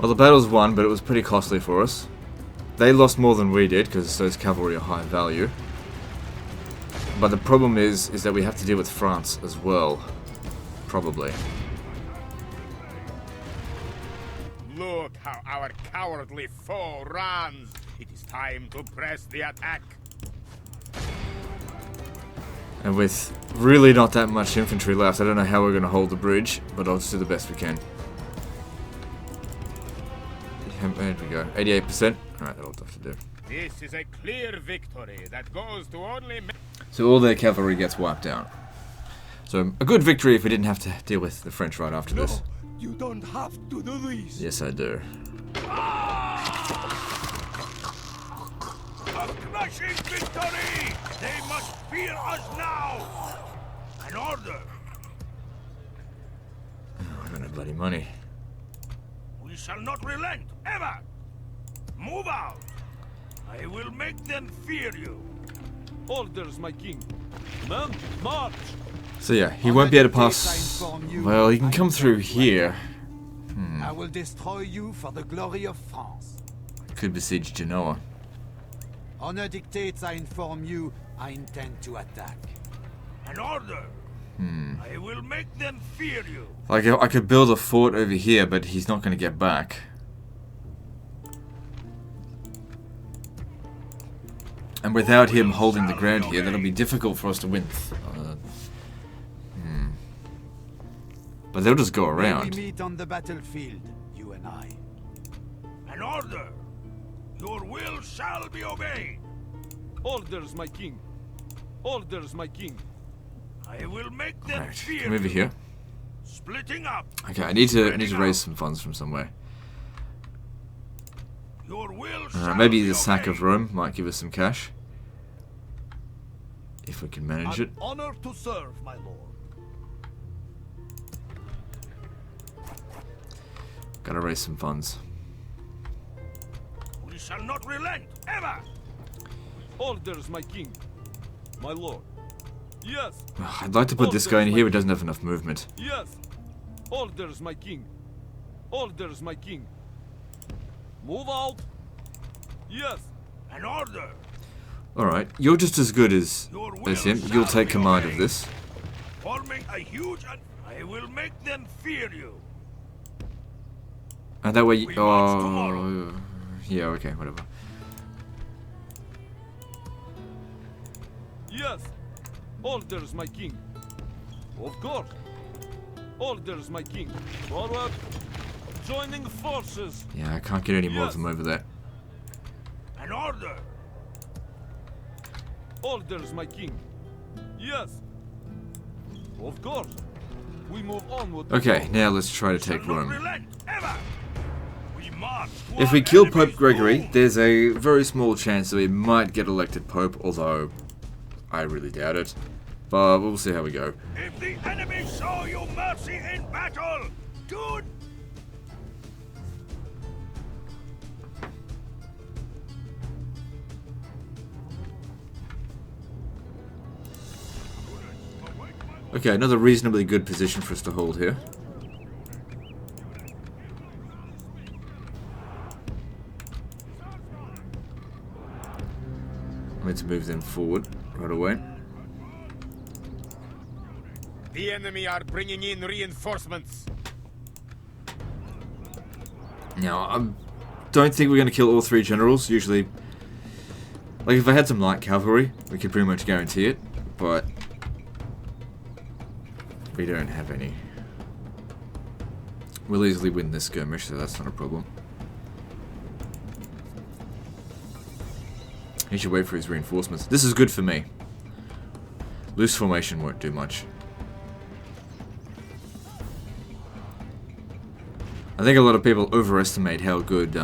Well, the battle's won, but it was pretty costly for us. They lost more than we did, because those cavalry are high value. But the problem is that we have to deal with France as well. Probably. Look how our cowardly foe runs. It is time to press the attack. And with really not that much infantry left, I don't know how we're going to hold the bridge, but I'll just do the best we can. There we go. 88%. Alright, that'll have to do. This is a clear victory that goes to only... So all their cavalry gets wiped out. So a good victory if we didn't have to deal with the French right after this. You don't have to do this. Yes, I do. A crushing victory! They must fear us now! An order! Oh, I got no bloody money. We shall not relent, ever! Move out! I will make them fear you! Orders, my king. Men, march! So yeah, he won't be able to pass... Well, he can come through here. I will destroy you for the glory of France. Could besiege Genoa. Honor dictates I inform you, I intend to attack. An order! I will make them fear you! Like, I could build a fort over here, but he's not going to get back. And without him holding the ground here, that'll be difficult for us to win. But they'll just go around. We meet on the battlefield, you and I. An order! Your will shall be obeyed! Orders, my king! Orders, my king! I will make them Right, fear come over you. here. Splitting up! Okay, I need to raise some funds from somewhere. Your will shall Maybe be the sack obeyed. of Rome might give us some cash. If we can manage it. Honor to serve, my lord. Gotta raise some funds. We shall not relent, ever! Orders, my king. My lord. Yes, I'd like to put this guy in here, but doesn't have enough movement. yes. Orders, my king. Orders, my king. Move out. Yes. An order. Alright, you're just as good as him. You'll take command of this. Forming a huge... I will make them fear you. And that way you... We march tomorrow. Oh... Yeah, okay, whatever. Yes. Orders, my king. Of course. Orders, my king. Forward. Joining forces. Yeah, I can't get any more of Yes. them over there. An order. Orders, my king. Yes. Of course. We move onward. Okay, now let's try to take Shall not Rome. relent, ever. We march to If our we kill enemy's Pope Gregory, doom. there's a very small chance that we might get elected Pope, although I really doubt it. But we'll see how we go. If the enemy show you mercy in battle, do... Okay, another reasonably good position for us to hold here. I need to move them forward right away. The enemy are bringing in reinforcements. Now, I don't think we're going to kill all three generals. Usually, like if I had some light cavalry, we could pretty much guarantee it, but we don't have any. We'll easily win this skirmish, so that's not a problem. He should wait for his reinforcements. This is good for me. Loose formation won't do much. I think a lot of people overestimate how good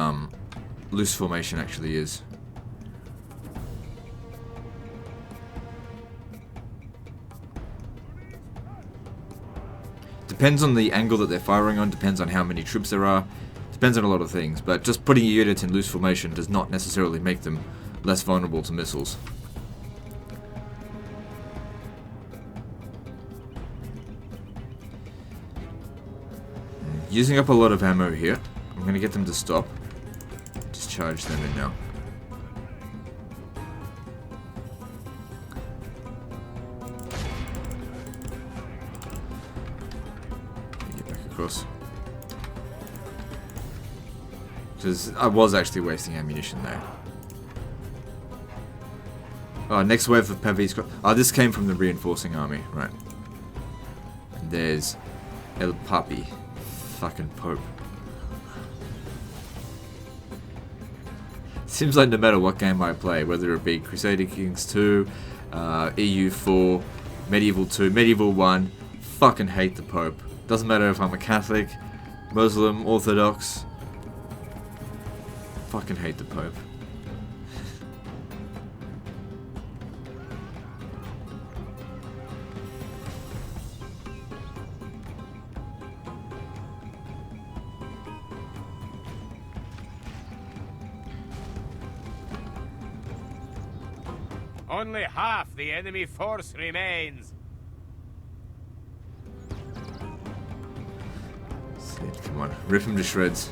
loose formation actually is. Depends on the angle that they're firing on, depends on how many troops there are, depends on a lot of things, but just putting a unit in loose formation does not necessarily make them less vulnerable to missiles. Using up a lot of ammo here. I'm I'm gonna get them to stop. Just charge them in now. Get back across. Because I was actually wasting ammunition there. Oh, next wave of Pavis. Oh, this came from the reinforcing army, right? And there's El Papi, fucking Pope. Seems like no matter what game I play, whether it be Crusader Kings 2, EU 4, Medieval 2, Medieval 1, fucking hate the Pope. Doesn't matter if I'm a Catholic, Muslim, Orthodox. Fucking hate the Pope. Only half the enemy force remains. Shit, come on, rip him to shreds.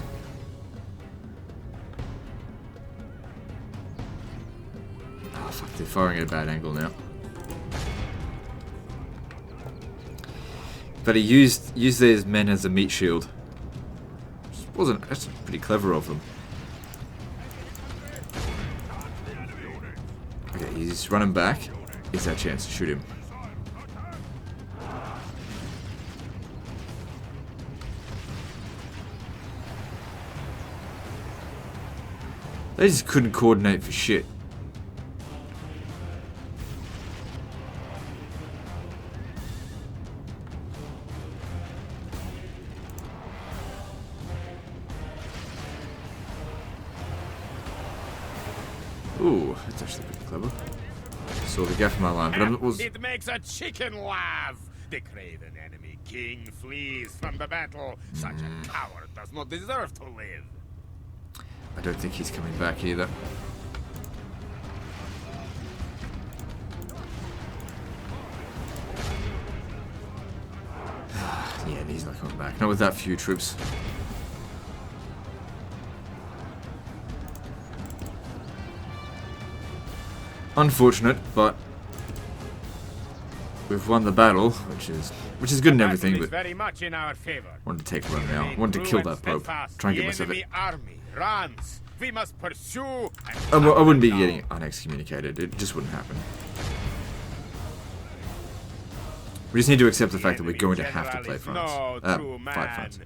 Oh fuck, they're firing at a bad angle now. But he used these men as a meat shield. That's pretty clever of them. Okay, he's running back. It's our chance to shoot him. They just couldn't coordinate for shit. Ooh, that's actually pretty clever. Saw the gap in my line, but it was... It makes a chicken laugh. The craven enemy king flees from the battle. Such a coward does not deserve to live. I don't think he's coming back either. Yeah, he's not coming back. Not with that few troops. Unfortunate, but we've won the battle, which is good and everything. But very much in our favor. Wanted to take Rome now. Wanted to kill that Pope. Try and get myself it. Army runs. We must pursue. I wouldn't be getting unexcommunicated. It just wouldn't happen. We just need to accept the fact that we're going to have to play France. Fight France.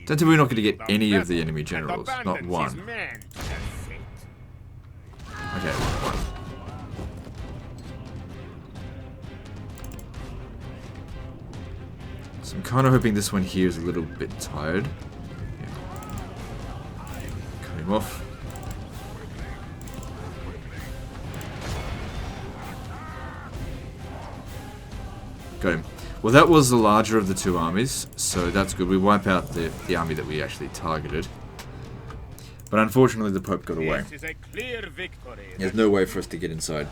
Don't tell me we're not going to get any of the enemy generals. Not one. Okay, one. So I'm kind of hoping this one here is a little bit tired. Yeah. Cut him off. Got him. Well, that was the larger of the two armies, so that's good. We wipe out the army that we actually targeted. But unfortunately, the Pope got away. This is a clear victory. There's no way for us to get inside.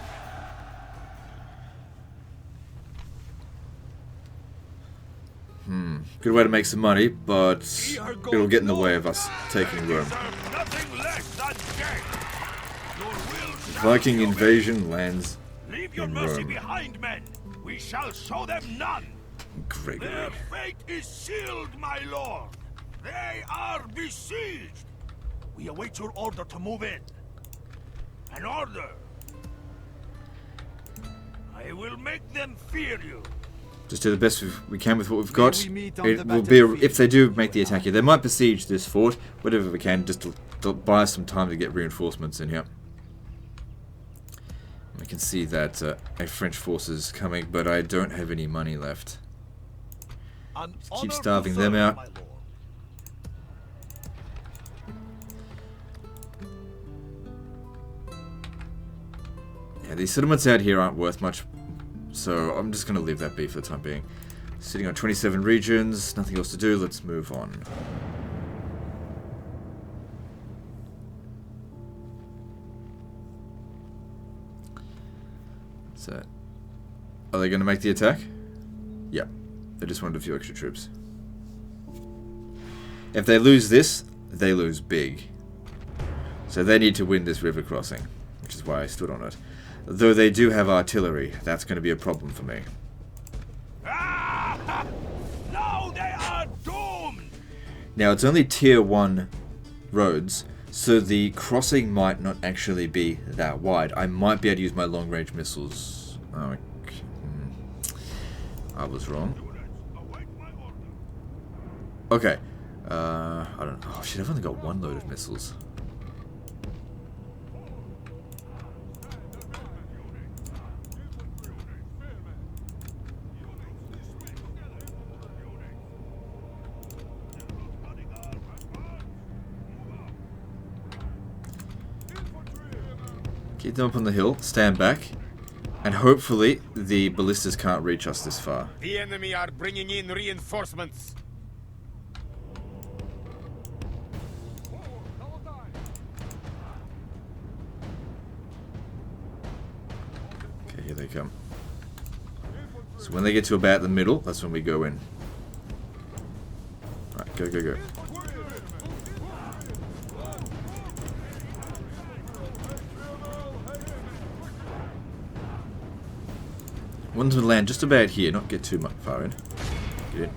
Good way to make some money, but it'll get in the way of us taking Rome. Viking invasion lands Leave your in mercy Rome. behind, men. We shall show them none. Gregory. Their fate is sealed, my lord. They are besieged. We await your order to move in. An order. I will make them fear you. Just do the best we can with what we've got. we meet on It the will be battlefield. if they do make the attack here. They might besiege this fort, whatever we can, just to buy us some time to get reinforcements in here. We can see that a French force is coming, but I don't have any money left. An Just honor keep to starving serve, them out. my lord. Yeah, these settlements out here aren't worth much, so I'm just going to leave that be for the time being. Sitting on 27 regions, nothing else to do, let's move on. So, are they going to make the attack? Yeah, they just wanted a few extra troops. If they lose this, they lose big. So they need to win this river crossing, which is why I stood on it. Though they do have artillery, that's going to be a problem for me. Ah! Now they are doomed! Now, it's only tier 1 roads, so the crossing might not actually be that wide. I might be able to use my long-range missiles. Oh, I was wrong. Okay. I don't know. Oh shit, I've only got 1 load of missiles. Keep them up on the hill, stand back, and hopefully the ballistas can't reach us this far. The enemy are bringing in reinforcements. Okay, here they come. So when they get to about the middle, that's when we go in. Alright, go, go, go. Want them to land just about here, not get too much far in. Get in.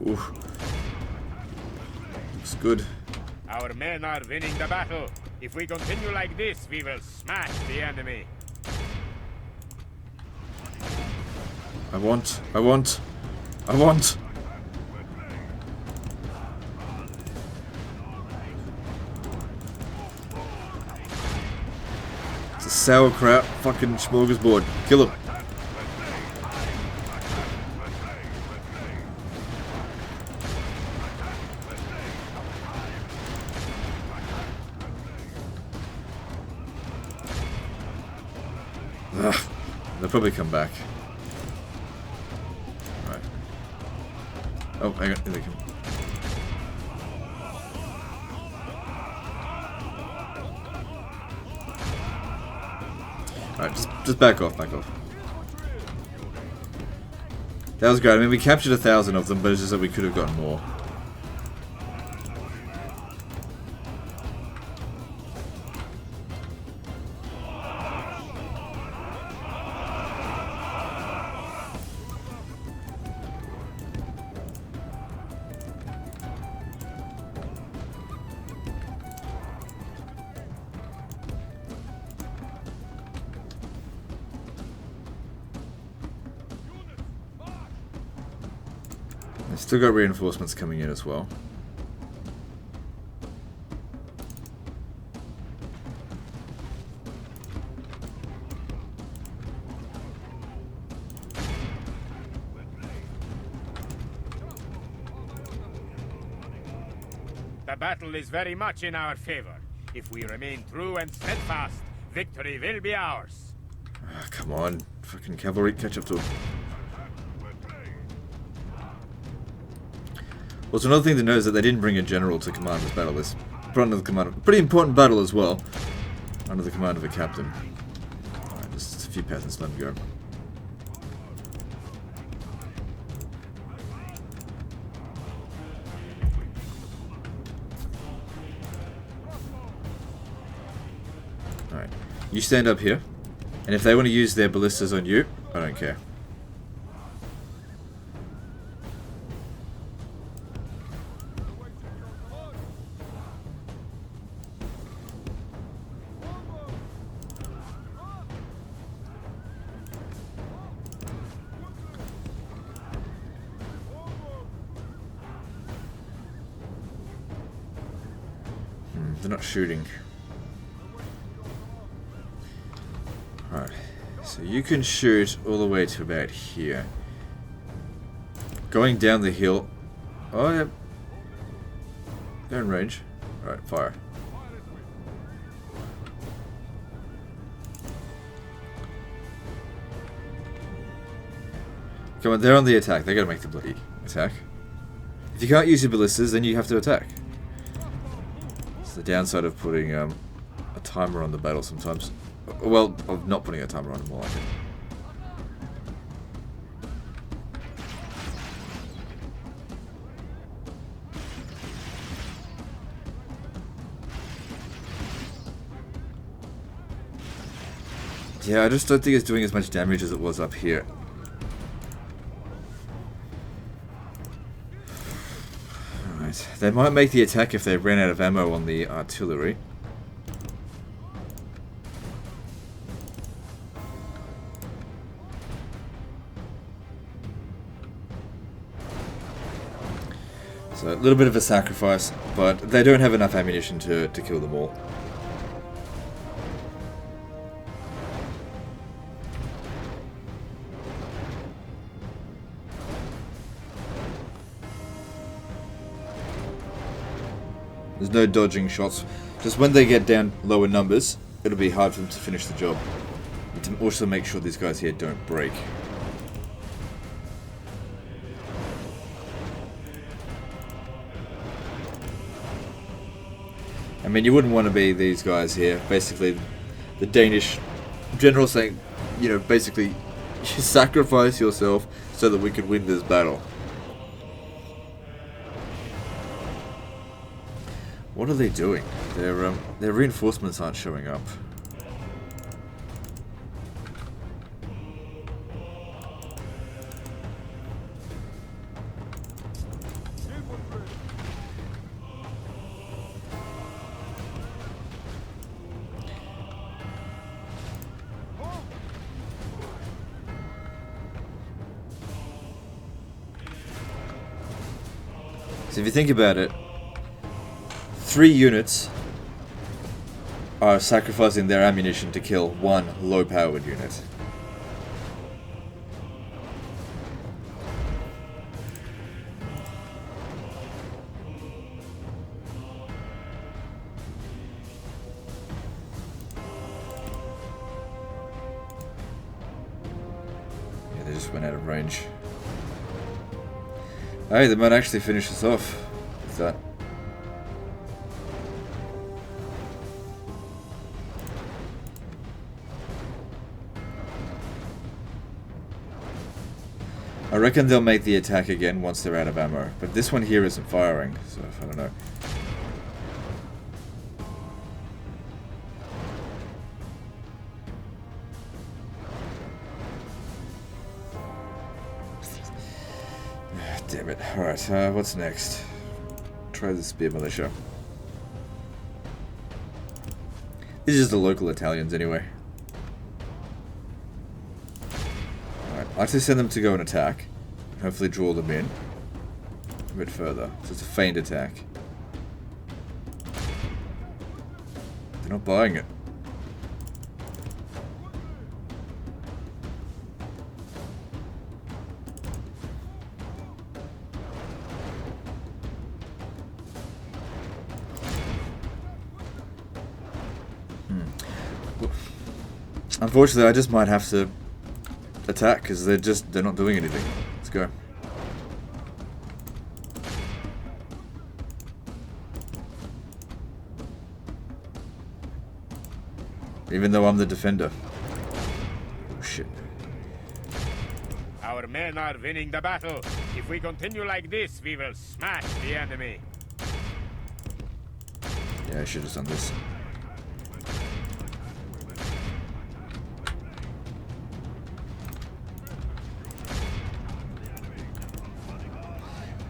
Oof. Looks good. Our men are winning the battle. If we continue like this, we will smash the enemy. I want. It's a sauerkraut fucking smorgasbord. Kill him. Ugh. They'll probably come back. Right. Oh, hang on. Here they come. Alright, just back off, back off. That was great. I mean, we captured 1,000 of them, but it's just that we could have gotten more. They've still got reinforcements coming in as well. The battle is very much in our favor. If we remain true and steadfast, victory will be ours. Ah, come on. Fucking cavalry, catch up to them. Also, another thing to note is that they didn't bring a general to command this battle. This brought under the command of a pretty important battle as well, under the command of a captain. Alright, just a few peasants, let them go. Alright, you stand up here, and if they want to use their ballistas on you, I don't care. They're not shooting. Alright, so you can shoot all the way to about here. Going down the hill. Oh, yeah. They're in range. Alright, fire. Come on, they're on the attack. They gotta make the bloody attack. If you can't use your ballistas, then you have to attack. It's the downside of putting a timer on the battle sometimes. Well, of not putting a timer on, more like it. Yeah, I just don't think it's doing as much damage as it was up here. Alright, they might make the attack if they ran out of ammo on the artillery. So a little bit of a sacrifice, but they don't have enough ammunition to kill them all. There's no dodging shots. Just when they get down lower numbers, it'll be hard for them to finish the job. But to also make sure these guys here don't break. I mean, you wouldn't want to be these guys here. Basically, the Danish general saying, you know, basically, you sacrifice yourself so that we can win this battle. What are they doing? Their reinforcements aren't showing up. So if you think about it, 3 units are sacrificing their ammunition to kill 1 low-powered unit. Yeah, they just went out of range. Hey, they might actually finish us off with that. I reckon they'll make the attack again once they're out of ammo, but this one here isn't firing, so I don't know. Damn it. Alright, what's next? Try the spear militia. This is the local Italians anyway. Alright, I'd like to send them to go and attack. Hopefully draw them in a bit further. So it's a feigned attack. They're not buying it. Unfortunately, I just might have to attack because they're not doing anything. Let's go. Even though I'm the defender. Oh shit. Our men are winning the battle. If we continue like this, we will smash the enemy. Yeah, I should have done this.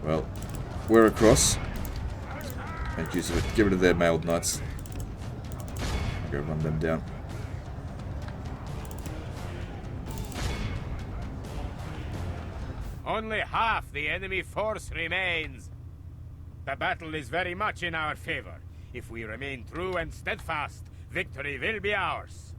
Well, we're across. Make use of it. Get rid of their mailed nuts. Go run them down. Only half the enemy force remains. The battle is very much in our favor. If we remain true and steadfast, victory will be ours.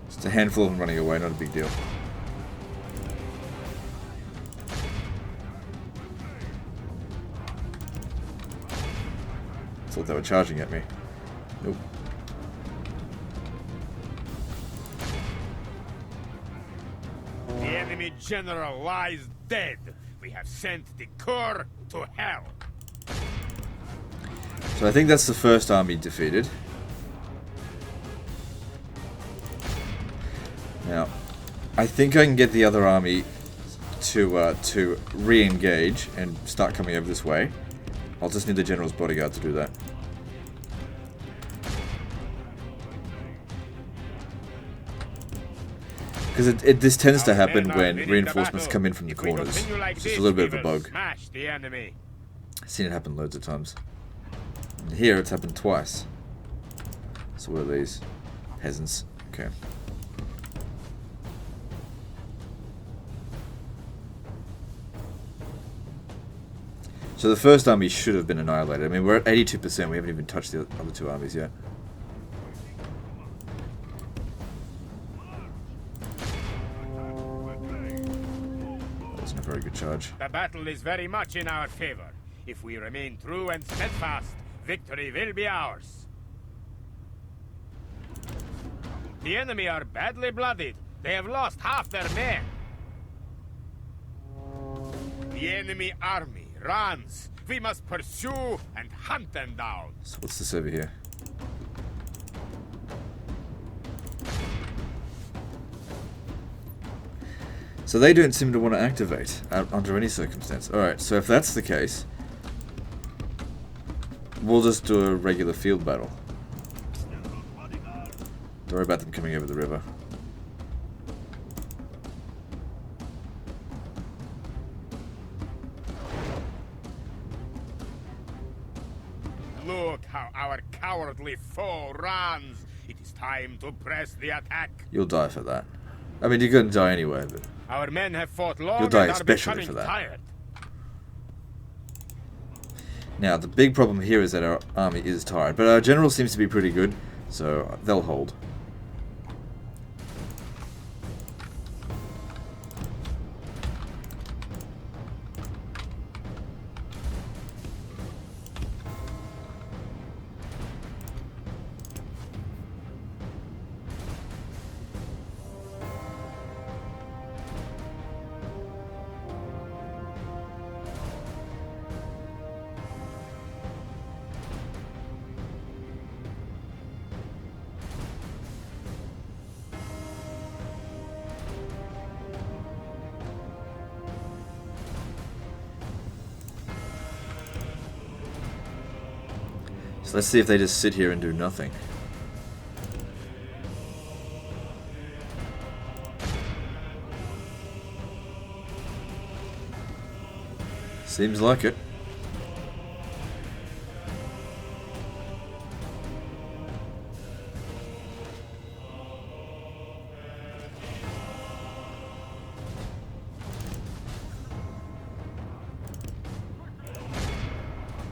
Just a handful of them running away, not a big deal. Thought they were charging at me. Nope. The enemy general lies dead. We have sent the Corps to hell. So I think that's the first army defeated. Now, I think I can get the other army to re-engage and start coming over this way. I'll just need the general's bodyguard to do that. Because this tends to happen when reinforcements come in from the corners. It's just a little bit of a bug. Smash the enemy. I've seen it happen loads of times. And here it's happened twice. So what are these? Peasants. Okay. So the first army should have been annihilated. I mean, we're at 82%. We haven't even touched the other two armies yet. That wasn't a very good charge. The battle is very much in our favor. If we remain true and steadfast, victory will be ours. The enemy are badly bloodied. They have lost half their men. The enemy army runs. We must pursue and hunt them down. So what's this over here? So they don't seem to want to activate under any circumstance. Alright, so if that's the case, we'll just do a regular field battle. Don't worry about them coming over the river. Look how our cowardly foe runs. It is time to press the attack. You'll die for that. I mean, you're going to die anyway, but Our men have fought long you'll die and are especially becoming for that. tired. Now, the big problem here is that our army is tired, but our general seems to be pretty good, so they'll hold. So let's see if they just sit here and do nothing. Seems like it.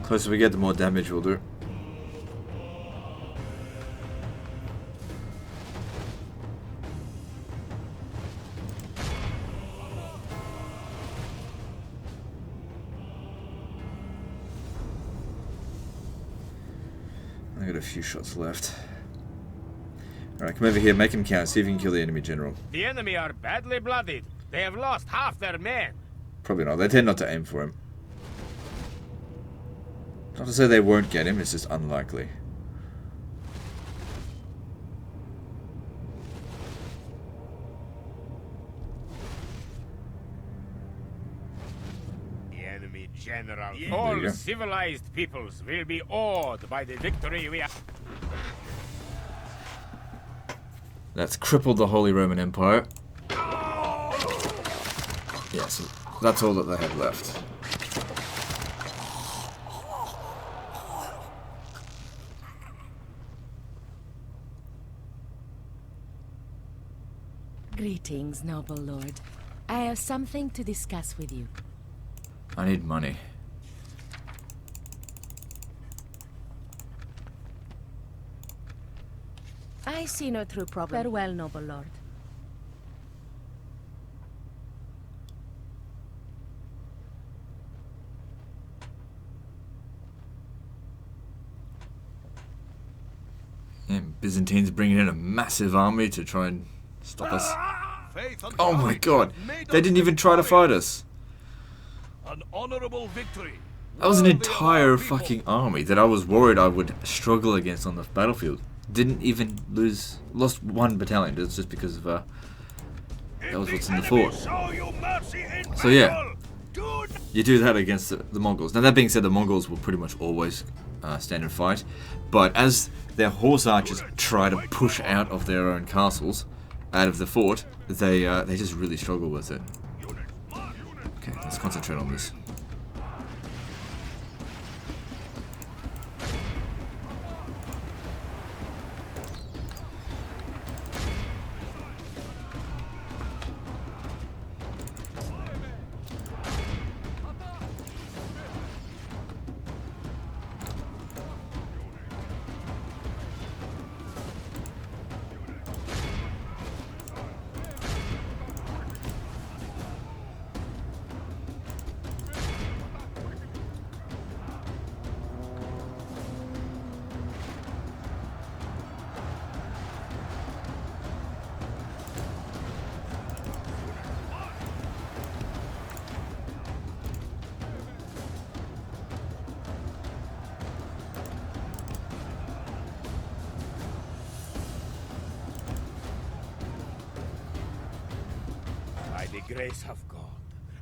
Closer we get, the more damage we'll do. I got a few shots left. Alright, come over here, make him count, see if you can kill the enemy general. The enemy are badly bloodied. They have lost half their men. Probably not, they tend not to aim for him. Not to say they won't get him, it's just unlikely. General, There you all go. civilized peoples will be awed by the victory we have. That's crippled the Holy Roman Empire. Yeah, so that's all that they have left. Greetings, noble lord. I have something to discuss with you. I need money. I see no true problem. Farewell, noble lord. Yeah, Byzantines bringing in a massive army to try and stop us. Oh my god! They didn't even try to fight us! An honorable victory. That was an entire fucking army that I was worried I would struggle against on the battlefield. Didn't even lost one battalion just because of That was what's in the fort. So yeah, you do that against the Mongols. Now that being said, the Mongols will pretty much always stand and fight, but as their horse archers try to push out of their own castles, out of the fort, they just really struggle with it. Okay, let's concentrate on this. By the grace of God,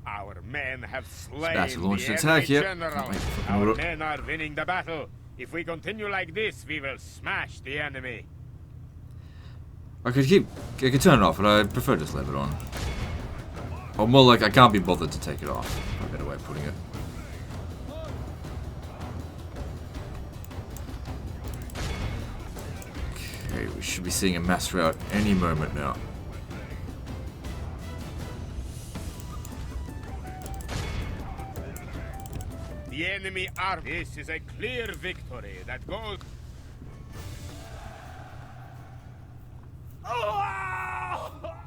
our men have slain about to launch the an attack, enemy yep. general. Wait, Our order. men are winning the battle. If we continue like this, we will smash the enemy. I could turn it off, but I prefer just leave it on. Or more like, I can't be bothered to take it off. A better way of putting it. Okay, we should be seeing a mass rout any moment now. The enemy army. This is a clear victory that goes.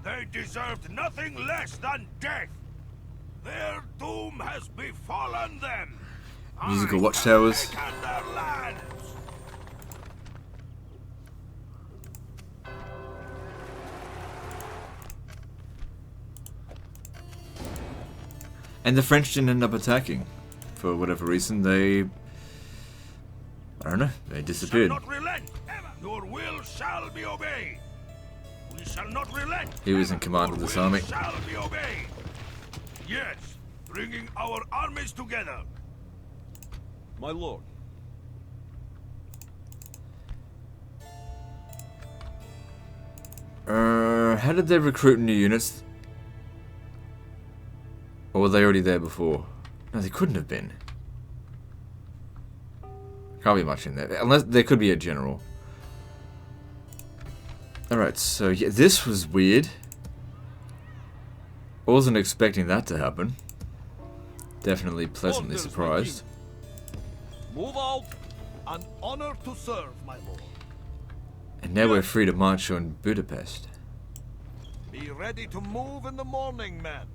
They deserved nothing less than death. Their doom has befallen them. Musical I watchtowers. have taken their lands. And the French didn't end up attacking. For whatever reason, they... I don't know, they disappeared. Shall not relent, ever. Your will shall be obeyed. We shall not relent. He was in ever. command Your of this will army. Shall be obeyed. Yes, bringing our armies together. My lord. How did they recruit new units? Or were they already there before? No, they couldn't have been. Can't be much in there. Unless there could be a general. Alright, so yeah, this was weird. I wasn't expecting that to happen. Definitely pleasantly Orders, my surprised. Move out. An honor to serve, my lord. And now we're free to march on Budapest. Be ready to move in the morning, men.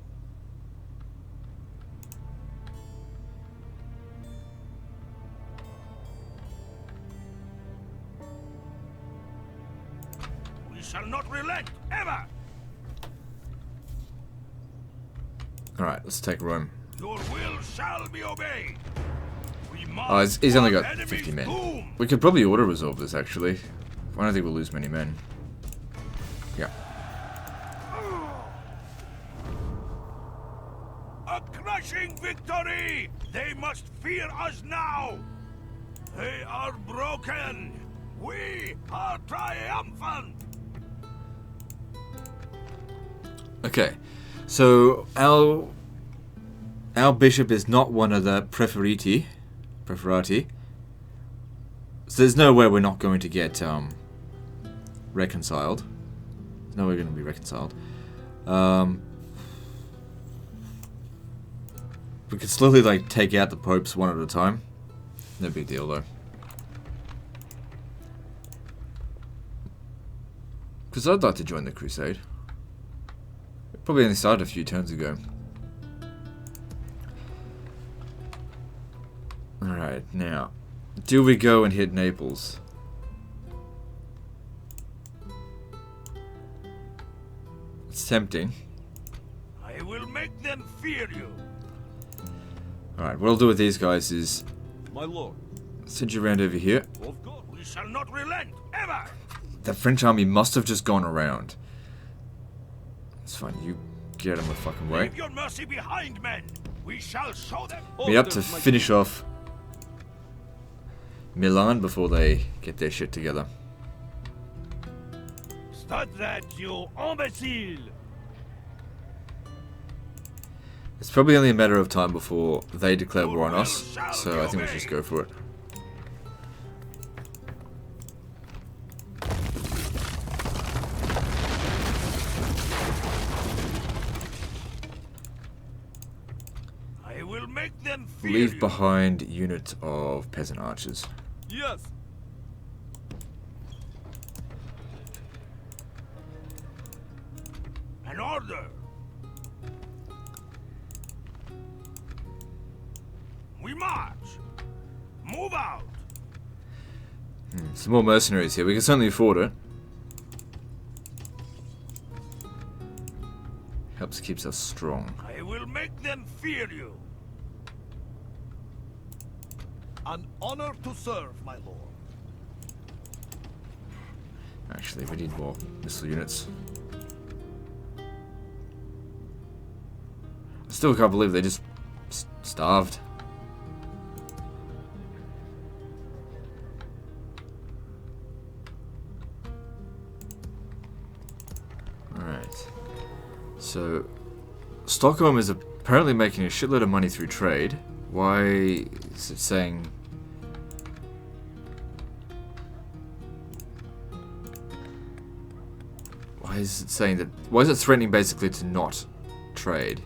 We shall not relent, ever. Alright, let's take Rome. Your will shall be obeyed. We must Oh, he's only got enemy's 50 men. doom. We could probably auto-resolve this, actually. I don't think we'll lose many men. Yeah. A crushing victory! They must fear us now! They are broken! We are triumphant! Okay, so our bishop is not one of the preferati. So there's no way we're not going to get reconciled. There's no way we're going to be reconciled. We could slowly like take out the popes one at a time. No big deal though. Because I'd like to join the crusade. Probably only started a few turns ago. Alright, now. Do we go and hit Naples? It's tempting. I will make them fear you. Alright, what I'll do with these guys is My lord. send you around over here. Of course. We shall not relent, ever! The French army must have just gone around. It's fine. You get out of my fucking way. Leave your mercy behind, men. We shall show them. Meet up to finish off Milan before they get their shit together. Start that, you imbecile! It's probably only a matter of time before they declare war on us, so I think we should just go for it. I will make them fear Leave you. behind unit of peasant archers. Yes. An order. We march. Move out. Some more mercenaries here. We can certainly afford it. Helps keeps us strong. I will make them fear you. An honor to serve, my lord. Actually, we need more missile units. I still can't believe they just starved. Alright. So, Stockholm is apparently making a shitload of money through trade. Why is it saying... Why is it saying that... Why is it threatening basically to not trade?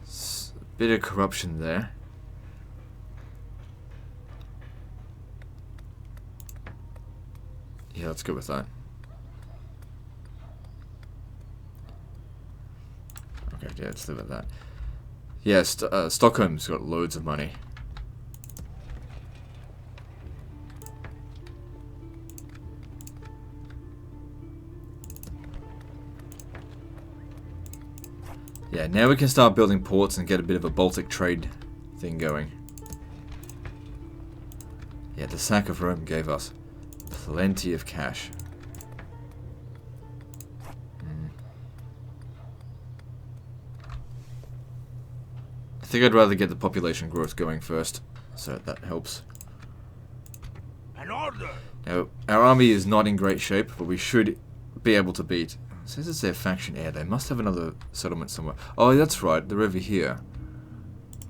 A bit of corruption there. Yeah, let's go with that. Okay, yeah, let's leave it at that. Yeah, Stockholm's got loads of money. Yeah, now we can start building ports and get a bit of a Baltic trade thing going. Yeah, the sack of Rome gave us plenty of cash. I think I'd rather get the population growth going first, so that helps. An order. Now, our army is not in great shape, but we should be able to beat... It says it's their faction heir. They must have another settlement somewhere. Oh, that's right. They're over here.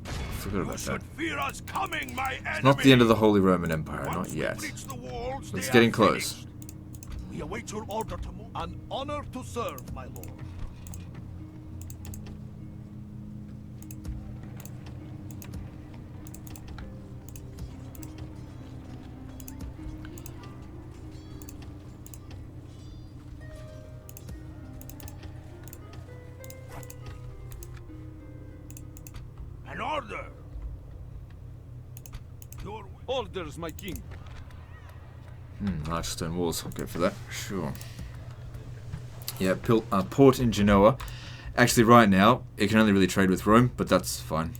I forgot You about that. should fear us coming, my enemy. It's not the end of the Holy Roman Empire, Once not we yet. breach the walls, It's they getting are close. finished. We await your order to move. An honor to serve, my lord. An order. Your Orders, my king. Large stone walls. I'll go for that. Sure. Yeah, port in Genoa. Actually, right now, it can only really trade with Rome, but that's fine.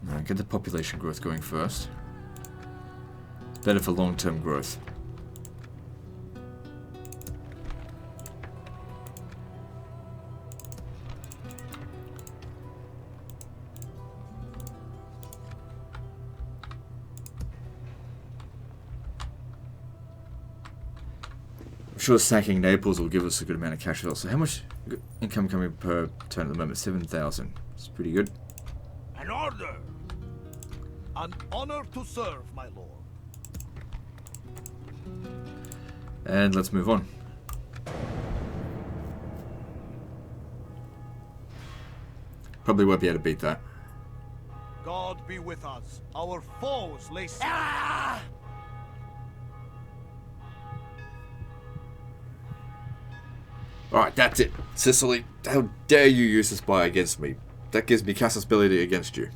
Now, get the population growth going first. Better for long-term growth. I'm sure sacking Naples will give us a good amount of cash as well. So how much income coming per turn at the moment? 7,000. It's pretty good. an order. An honor to serve, my lord. And let's move on. Probably won't be able to beat that. God be with us. Our foes lay... Alright, that's it. Sicily, how dare you use this spy against me? That gives me castability against you.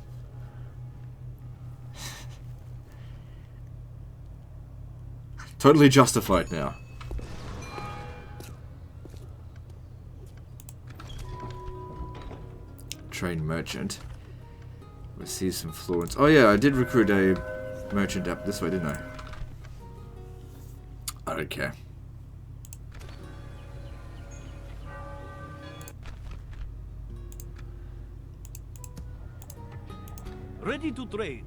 Totally justified now. train merchant. Receive some florins. Oh yeah, I did recruit a merchant up this way, didn't I? I don't care. Ready to trade.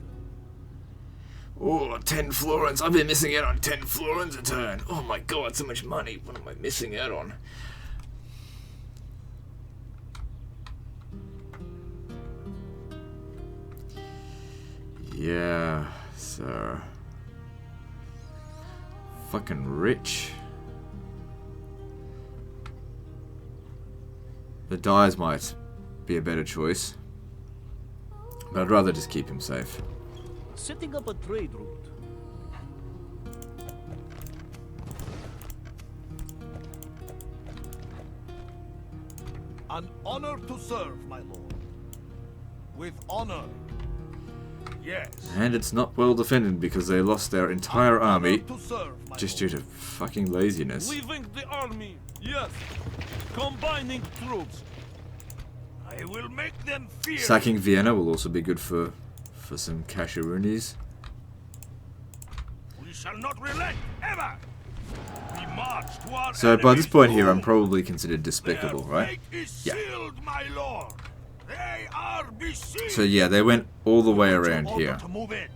Oh, 10 florins. I've been missing out on 10 florins a turn. Oh my god, so much money. What am I missing out on? Yeah, so... fucking rich. The dyes might be a better choice. But I'd rather just keep him safe. Setting up a trade route. An honor to serve, my lord. With honor. Yes. And it's not well defended because they lost their entire army To serve, my just lord. due to fucking laziness. Leaving the army. Yes. Combining troops. I will make them fear. Sacking Vienna will also be good for some casheroonies. We shall not relent, ever! We march to our So by this enemy's point here, I'm home. probably considered despicable, Their right? fate is Yeah. sealed, my lord. They are besieged. So yeah, they went all the way around Order here. to move in.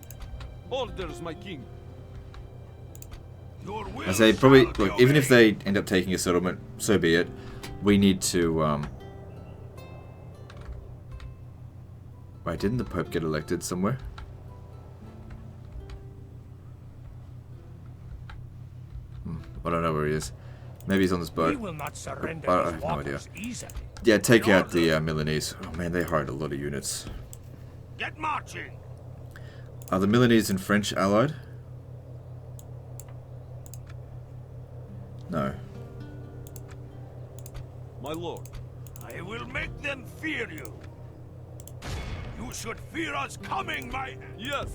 Orders, my king. Your will I say probably shall be look, even if obeyed. they end up taking a settlement, so be it. We need to wait, didn't the Pope get elected somewhere? I don't know where he is. Maybe he's on this We boat. will not surrender I these have no idea. waters easily. Yeah, take out the Milanese. Oh man, they hired a lot of units. Get marching. Are the Milanese and French allied? No. My lord. I will make them fear you. You should fear us coming, my... Yes.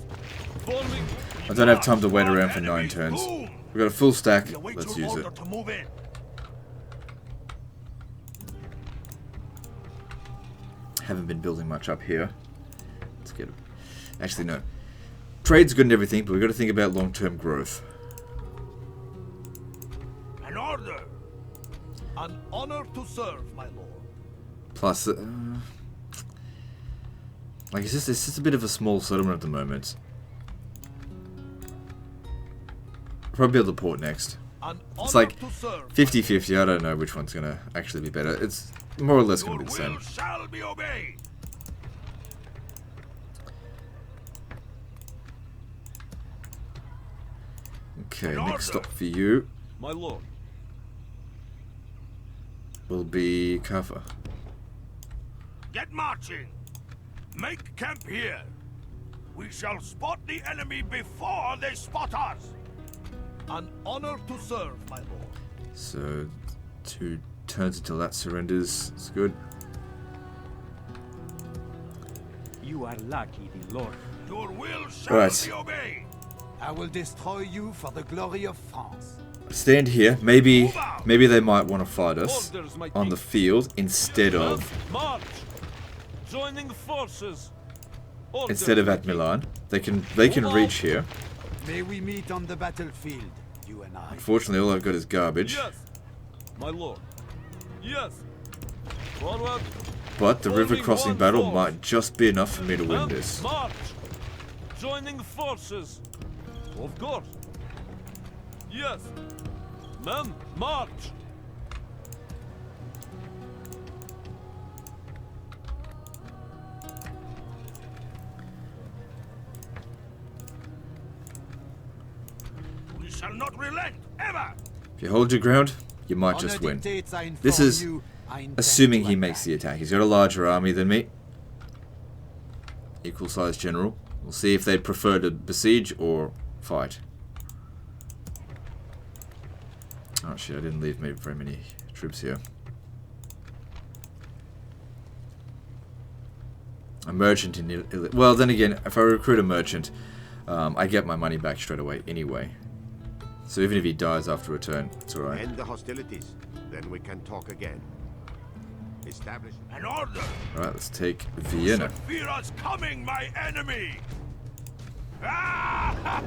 Forming. I don't have time to wait Our around for 9 enemy's turns. boom. We've got a full stack. We await Let's your use order it. to move in. Haven't been building much up here. Let's get it. Actually, no. Trade's good and everything, but we've got to think about long-term growth. An order. An honor to serve, my lord. Plus, like it's just a bit of a small settlement at the moment. Probably build the port next. An It's honor like to serve. 50-50. I don't know which one's gonna actually be better. It's more or less Your gonna be the will same. shall be obeyed. Okay, An next order. stop for you My lord. will be Kaffa. Get marching. Make camp here. We shall spot the enemy before they spot us. An honor to serve, my lord. So 2 turns until that surrenders. It's good. You are lucky, the Lord. Your will shall Right. be obeyed. I will destroy you for the glory of France. Stand here. Maybe they might want to fight us Orders, my on king. the field instead of March. Joining forces. Orders, instead of my at king. Milan. They can reach here. May we meet on the battlefield, you and I. Unfortunately, all I've got is garbage. Yes. My lord. Yes. Forward. But the river Forming crossing one battle force. might just be enough for me to win And this. March. Joining forces. Of course. Yes. Men, march. We shall not relent, ever. If you hold your ground, you might just Honor win. dictates I This inform is you, I intend assuming to he makes attack. the attack. He's got a larger army than me. Equal sized general. We'll see if they'd prefer to besiege or fight. Oh shit, I didn't leave me very many troops here. A merchant in Italy. Well, then again, if I recruit a merchant, I get my money back straight away anyway. So even if he dies after a turn, it's alright. End the hostilities, then we can talk again. Establish an order. Alright, let's take Vienna. Fear us coming, my enemy. Ah!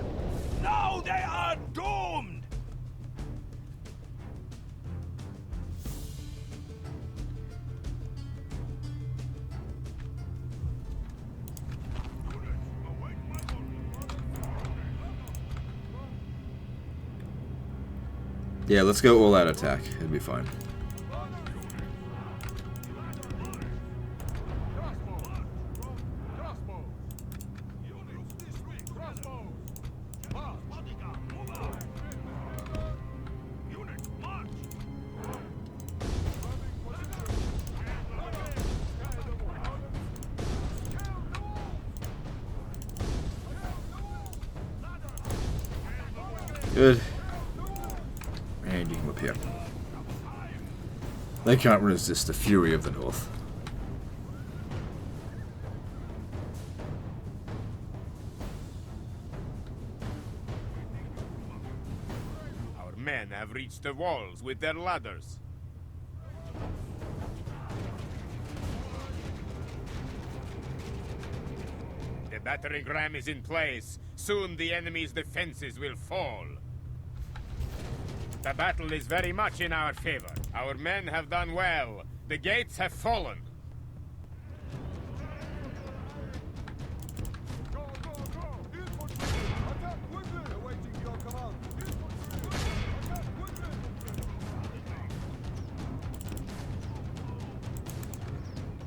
Now they are doomed. Yeah, let's go all-out attack. It'll be fine. Good. And you can up here. They can't resist the fury of the North. Our men have reached the walls with their ladders. The battering ram is in place. Soon the enemy's defenses will fall. The battle is very much in our favor. Our men have done well. The gates have fallen.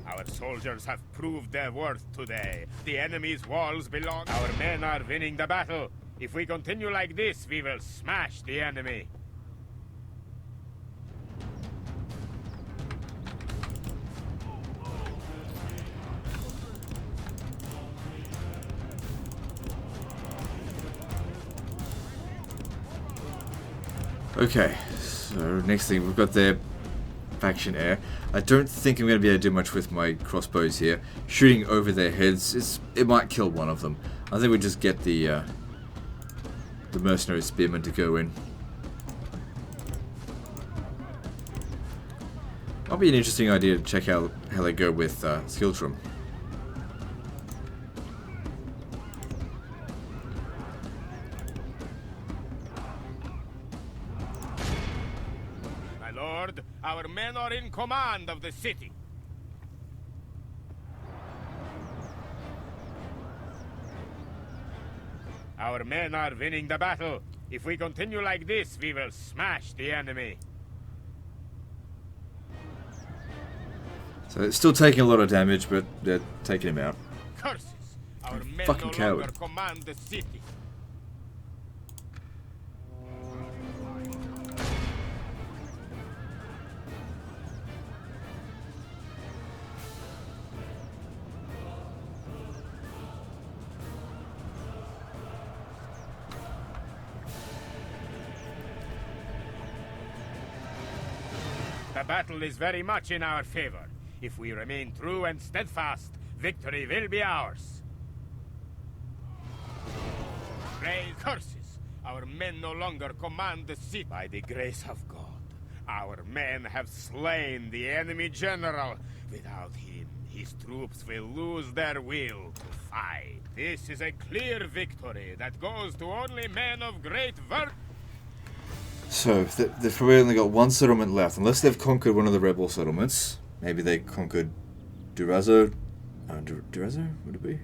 Our soldiers have proved their worth today. The enemy's walls belong. Our men are winning the battle. If we continue like this, we will smash the enemy. Okay, so next thing, we've got their faction air. I don't think I'm going to be able to do much with my crossbows here. Shooting over their heads, it might kill one of them. I think we just get the mercenary spearmen to go in. Might be an interesting idea to check out how they go with Skiltrum. My lord, our men are in command of the city. Our men are winning the battle. If we continue like this, we will smash the enemy. So it's still taking a lot of damage, but they're taking him out. Curses! Our men Fucking no longer coward. command the city. The battle is very much in our favor. If we remain true and steadfast, victory will be ours. Praise curses! Our men no longer command the city. By the grace of God, our men have slain the enemy general. Without him, his troops will lose their will to fight. This is a clear victory that goes to only men of great virtue. So, they've probably only got one settlement left, unless they've conquered one of the rebel settlements. Maybe they conquered Durazo? Durazo? Would it be?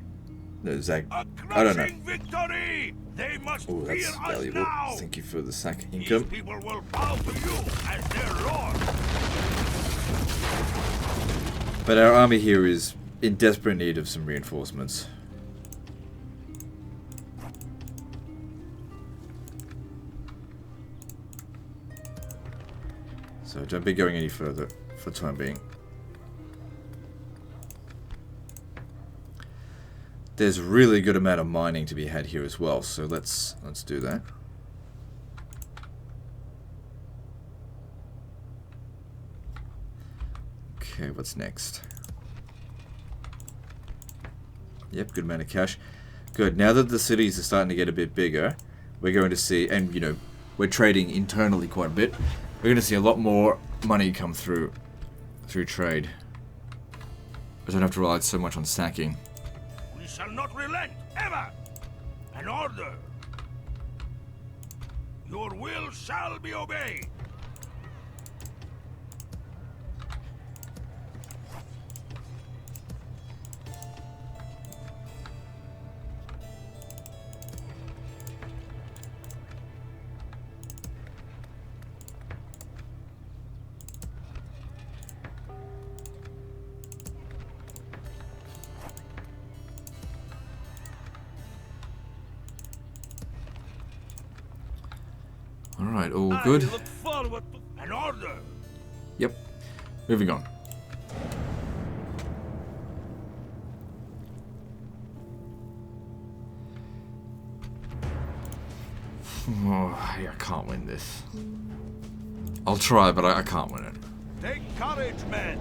No, Zag. I don't know. Victory! They must Oh, that's fear us valuable. now. Thank you for the sack These income. people will bow to you as their lord. But our army here is in desperate need of some reinforcements. So don't be going any further for the time being. There's a really good amount of mining to be had here as well, so let's do that. Okay, what's next? Yep, good amount of cash. Good. Now that the cities are starting to get a bit bigger, we're going to see, and you know, we're trading internally quite a bit. We're going to see a lot more money come through through trade. I don't have to rely so much on sacking. We shall not relent, ever! An order! Your will shall be obeyed! Alright, all good. I look forward to an order! Yep. Moving on. Oh, I can't win this. I'll try, but I can't win it. Take courage, men!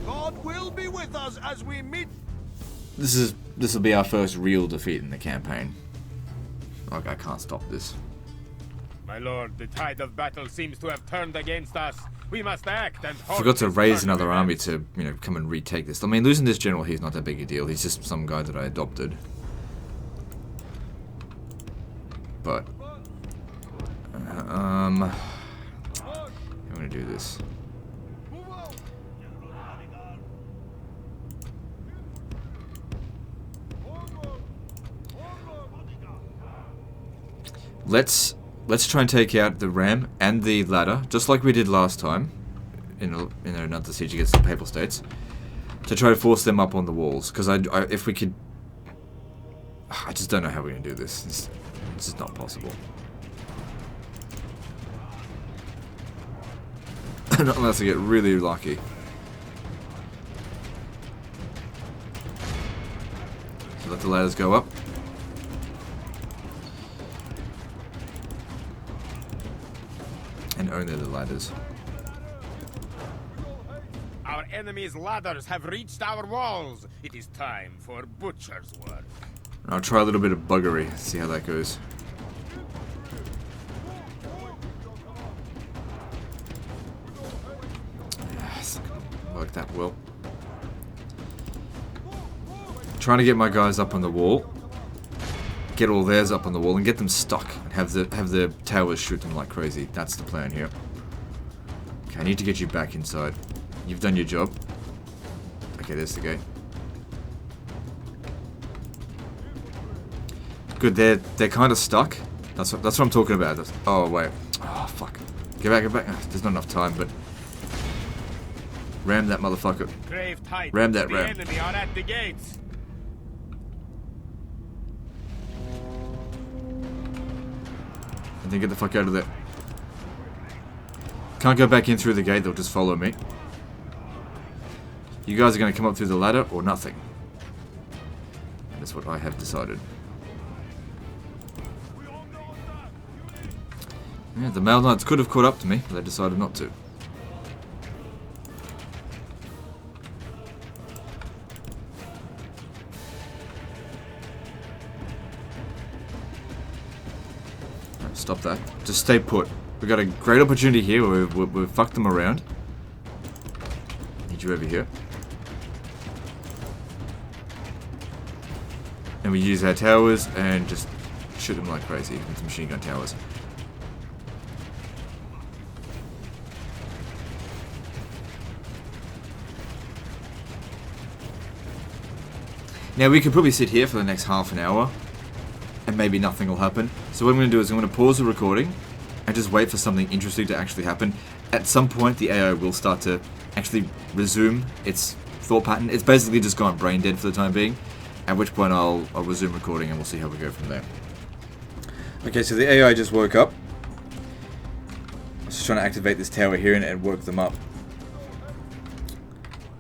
God will be with us as we meet. This will be our first real defeat in the campaign. Like, I can't stop this. My lord, the tide of battle seems to have turned against us. We must act and I forgot to raise another army to, you know, come and retake this. I mean, losing this general here is not that big a deal. He's just some guy that I adopted. But I'm gonna do this. Let's try and take out the ram and the ladder, just like we did last time in another siege against the Papal States, to try to force them up on the walls. Because if we could, I just don't know how we're gonna do this. This is not possible. Unless I get really lucky. So let the ladders go up. And only the ladders. Our enemy's ladders have reached our walls. It is time for butcher's work. And I'll try a little bit of buggery, see how that goes. Yes, work that well. Trying to get my guys up on the wall. Get all theirs up on the wall and get them stuck and have the towers shoot them like crazy. That's the plan here. Okay, I need to get you back inside. You've done your job. Okay, there's the gate. Good, they're kind of stuck. That's what I'm talking about. Oh wait. Oh fuck. Get back, get back. There's not enough time, but ram that motherfucker. Grave tight. Ram that ram. The enemy are at the gates. And then get the fuck out of there. Can't go back in through the gate, they'll just follow me. You guys are going to come up through the ladder or nothing. And that's what I have decided. Yeah, the Male Knights could have caught up to me, but they decided not to. Stop that. Just stay put. We've got a great opportunity here where we've fucked them around. Need you over here. And we use our towers and just shoot them like crazy with the machine gun towers. Now we could probably sit here for the next half an hour and maybe nothing will happen. So what I'm going to do is I'm going to pause the recording and just wait for something interesting to actually happen. At some point the AI will start to actually resume its thought pattern. It's basically just gone brain dead for the time being, at which point I'll resume recording and we'll see how we go from there. Okay, so the AI just woke up. I was just trying to activate this tower here and work them up.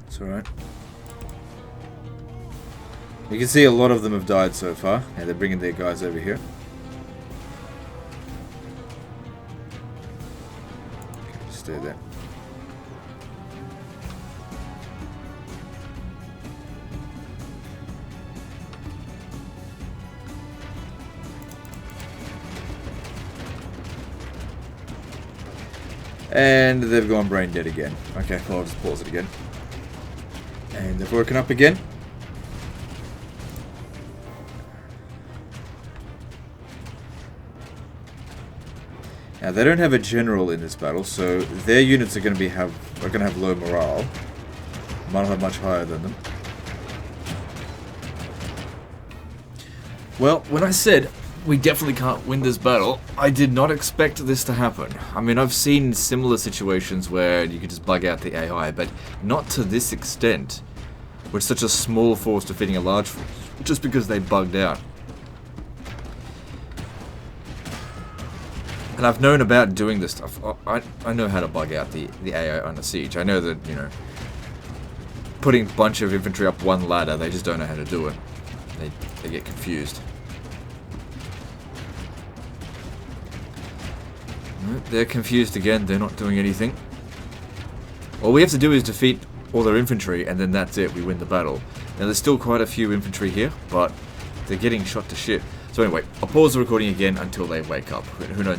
It's alright. You can see a lot of them have died so far, and they're bringing their guys over here. Okay, just stay there. And they've gone brain dead again. Okay, well, I'll just pause it again. And they've woken up again. Now they don't have a general in this battle, so their units are going to have low morale. Mine have much higher than them. Well, when I said we definitely can't win this battle, I did not expect this to happen. I mean, I've seen similar situations where you could just bug out the AI, but not to this extent. With such a small force defeating a large force, just because they bugged out. And I've known about doing this stuff. I know how to bug out the AI under siege. I know that, you know, putting a bunch of infantry up one ladder, they just don't know how to do it. They get confused. They're confused again. They're not doing anything. All we have to do is defeat all their infantry, and then that's it. We win the battle. Now, there's still quite a few infantry here, but they're getting shot to shit. So anyway, I'll pause the recording again until they wake up. Who knows?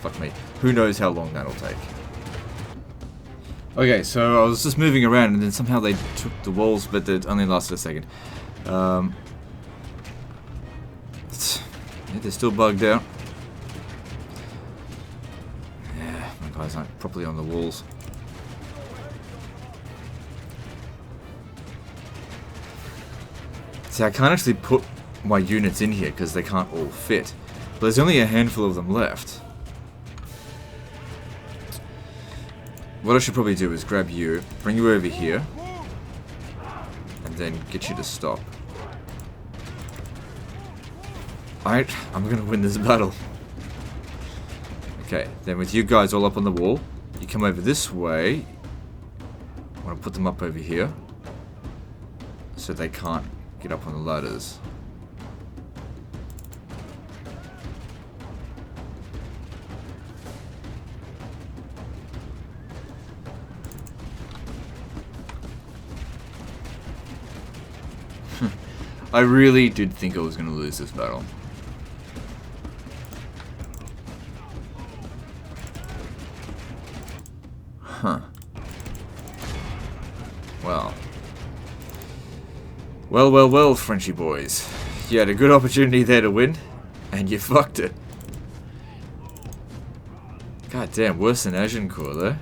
Fuck me. Who knows how long that'll take? Okay, so I was just moving around, and then somehow they took the walls, but it only lasted a second. Yeah, they're still bugged out. Yeah, my guys aren't properly on the walls. See, I can't actually put my units in here because they can't all fit. But there's only a handful of them left. What I should probably do is grab you, bring you over here, and then get you to stop. Alright, I'm gonna win this battle. Okay, then with you guys all up on the wall, you come over this way. I want to put them up over here, so they can't get up on the ladders. I really did think I was going to lose this battle. Huh. Well. Well, Frenchy boys. You had a good opportunity there to win, and you fucked it. God damn, worse than Agincourt, though.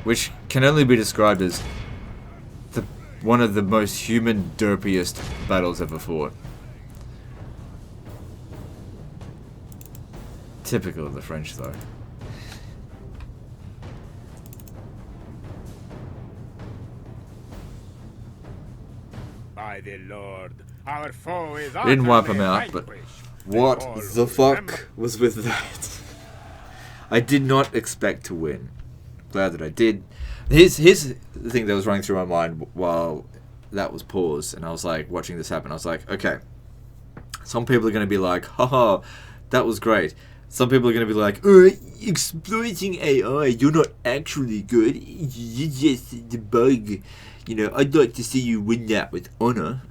Which can only be described as one of the most human derpiest battles ever fought. Typical of the French, though. By the Lord, our foe is Didn't wipe him utterly out, but vanquished. what All the fuck remember- was with that? I did not expect to win. Glad that I did. Here's the thing that was running through my mind while that was paused, and I was like watching this happen. I was like, okay, some people are going to be like, haha, that was great. Some people are going to be like, exploiting AI, you're not actually good, you're just the bug. You know, I'd like to see you win that with honor.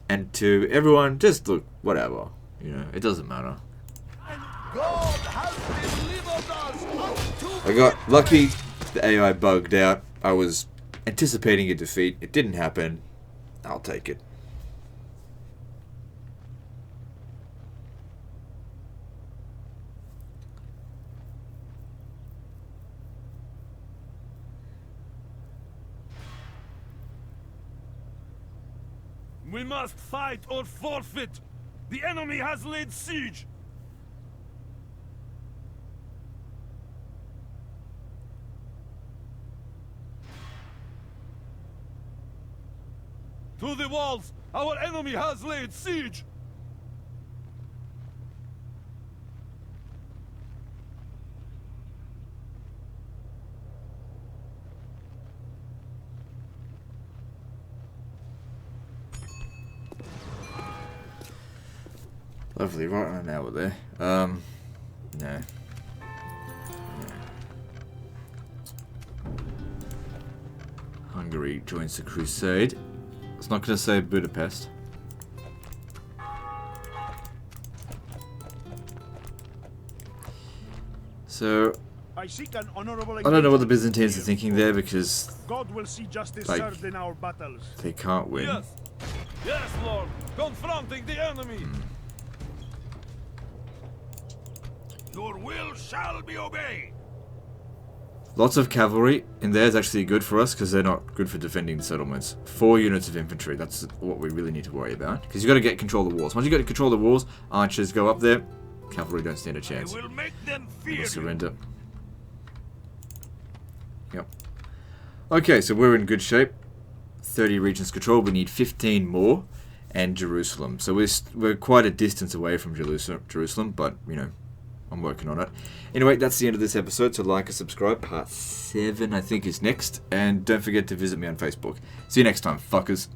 And to everyone, just look, whatever. You know, it doesn't matter. God has delivered us. I got lucky, the AI bugged out. I was anticipating a defeat. It didn't happen. I'll take it. We must fight or forfeit. The enemy has laid siege. To the walls! Our enemy has laid siege! Lovely, right on an hour there. No. Hungary joins the crusade. It's not going to say Budapest. So, I seek an honorable I don't know what the Byzantines are thinking there, because God will see justice Like- served in our battles. they can't win. Yes. Yes, Lord. Confronting the enemy. Your will shall be obeyed. Lots of cavalry in there is actually good for us, because they're not good for defending the settlements. 4 units of infantry, that's what we really need to worry about. Because you've got to get control of the walls. Once you get control of the walls, archers go up there, cavalry don't stand a I chance. will make them They'll fear you. surrender. Yep. Okay, so we're in good shape. 30 regions controlled. We need 15 more, and Jerusalem. So we're quite a distance away from Jerusalem, but you know, I'm working on it. Anyway, that's the end of this episode. So like and subscribe. Part 7, I think, is next, and don't forget to visit me on Facebook. See you next time, fuckers.